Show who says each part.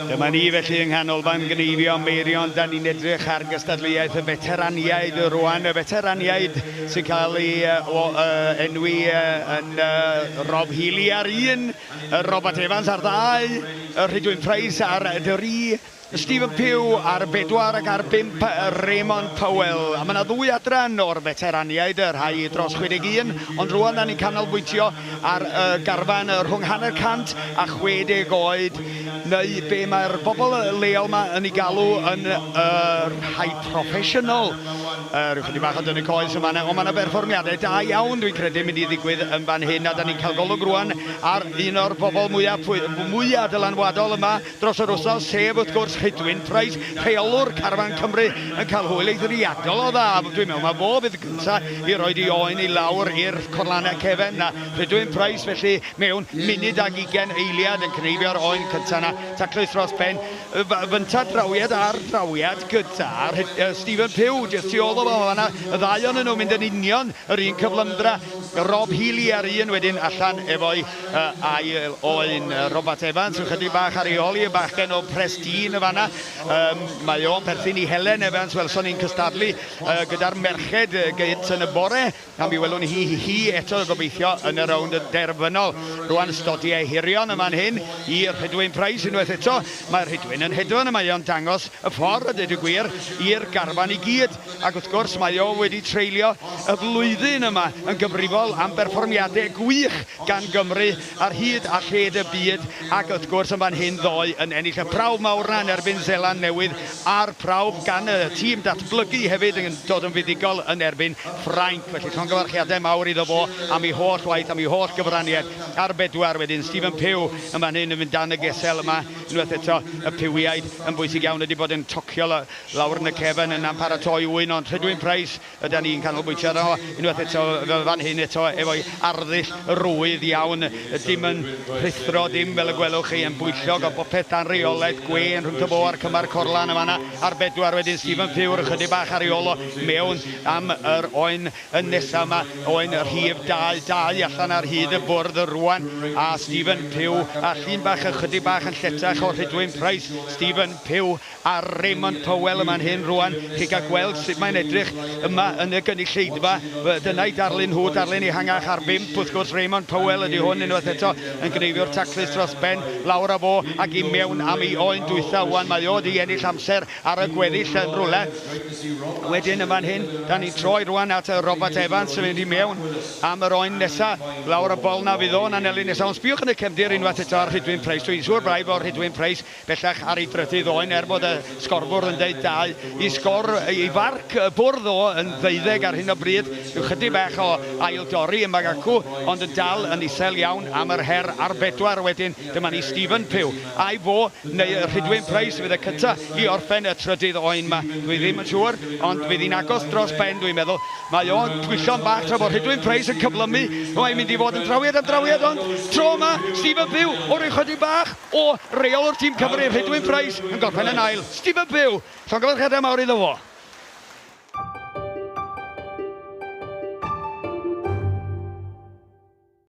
Speaker 1: Dyma ni felly yng nghanolfan Gneifio Meirion, da ni'n edrych ar gystadleuaeth y veteraniaid rwan. Y veteraniaid sy'n cael ei enwi yn Rob Healy ar un, Robert Evans ar 2, Rhydwyn Price ar 3, Stephen Pugh ar 4 ac ar 5 Raymond Powell. A mae yna 2 adran o'r veteraniaid, rhai dros 61, ond rwan da ni'n canolbwyntio ar garfan rhwng 100 a 60 oed, neu be mae'r bobl leol yma yn ei galw yn rhai professional. Rwy'n chydig bach o dynnu coes yma, ond mae yna berfformiadau da iawn dwi'n credu mynd i ddigwydd yn fan hyn, a da ni'n cael golwg rwan ar un o'r bobl mwyaf dylanwadol yma dros yr wsos, sef wrth gwrs Rhydwyn Price, rheolwr Carfan Cymru, yn cael hwyl eithriadol o dda. Dwi'n meddwl mae fo fydd gyntaf i roed ei oen i lawr i'r corlanau cefen na. Rhydwyn Price felly mewn munud ag 20 eiliad yn cneifio'r oen cyntaf na, taclus dros ben. Fynta drawiad ar drawiad gyda Stephen Pugh, jyst tu ôl o fo fanna, y ddau o'n nhw'n mynd yn union yr un cyflymdra. Rob Healy ar un, wedyn allan efo'i ail oen Robert Evans, yn chydig bach ar ei oli, y bachgen o Prestine y fanna. Mae o'n perthyn i Helen Evans, welson ni'n cystadlu gyda'r merched gynt yn y bore, a mi welwn hi eto gobeithio yn y rownd y derfynol. Rwan stodiau hirion yma'n hyn i'r Rhydwyn Price unwaith eto. Mae'r Rhydwyn yn hedfan, mae o'n dangos y ffordd, dweud y gwir, i'r garfan i gyd. Ac wrth gwrs mae o wedi treulio y flwyddyn yma yn gyfrifol am berfformiadau gwych gan Gymru ar hyd a lled y byd. Ac wrth gwrs yn fan hyn ddoe yn ennill y prawf mawr na yn erbyn Seland Newydd, a'r prawf gan y tîm datblygu hefyd yn dod yn fuddigol yn erbyn Ffrainc. Felly llongyfarchiadau mawr iddo fo am ei holl waith, am ei holl gyfraniad ar 4. Wedyn Stephen Pugh yn fan hyn yn mynd dan y gesel yma. Unwaith eto y Pughiaid yn bwysig iawn wedi bod yn tocio lawr yn y cefn yn paratoi wyn, ond Rhydwyn Price yda ni'n canolbwyntio arno. Unwaith eto fan hyn eto efo'i arddull rwydd iawn, dim yn rhithro, dim fel y gwelwch chi, yn bwyllog o bopeth dan reolaeth gwen rhwng tyfo ar cymar corlan yma ar 4. Wedyn Stephen Pugh chydig bach ar ei olo mewn am yr oen yn nesaf yma, oen rhif 2 allan ar hyd y bwrdd rwan, a Stephen Pugh a llun bach chydig bach yn lletach o Rhydwyn Price. Stephen Pugh a Raymond Powell yma'n hyn rwan. Chi gael gweld sut mae'n edrych yma yn y gynulleidfa. Dyna'i darlun nhw, darlun i hangach ar 5. Wrth gwrs Raymond Powell ydy hwn unwaith eto yn gneifio'r taclus dros ben lawr a fo ac i mewn am ei oen dwytha wan. Mae o di ennill amser ar y gweddill yn rwle. Wedyn yma'n hyn, da ni'n troi rwan at Robert Evans yn mynd i mewn am yr oen nesaf. Lawr y bol na fydd o'n anelu nesaf. Ond sbiwch yn y cefndir unwaith eto ar Rhydwyn Price. Dwi'n siŵr braidd o'r Rhydwyn Price bellach ar ei drydydd oen, bod y sgorbwr yn deud 2. I farc y bwrdd o yn 12 ar hyn o bryd. Yw chydig bach o ail dorri yn Magacw, ond yn dal yn isel iawn am yr her ar 4. Wedyn dyma ni Stephen Pugh. A'i fo neu Rhydwyn Price fydd y cyntaf i orffen y trydydd oen yma. Dwi ddim yn siŵr, ond fydd hi'n agos dros ben dwi'n meddwl. Mae o'n gwyllon bach tra bod Rhydwyn Price yn cyflymu. Mae'n mynd i fod yn drawiad, ond tro yma Stephen Pugh o'r chydig bach o reol o'r tîm Cymru, Rhydwyn Price yn gorffen yn ail. Stephen Pugh, llongyfarchiadau mawr iddo fo.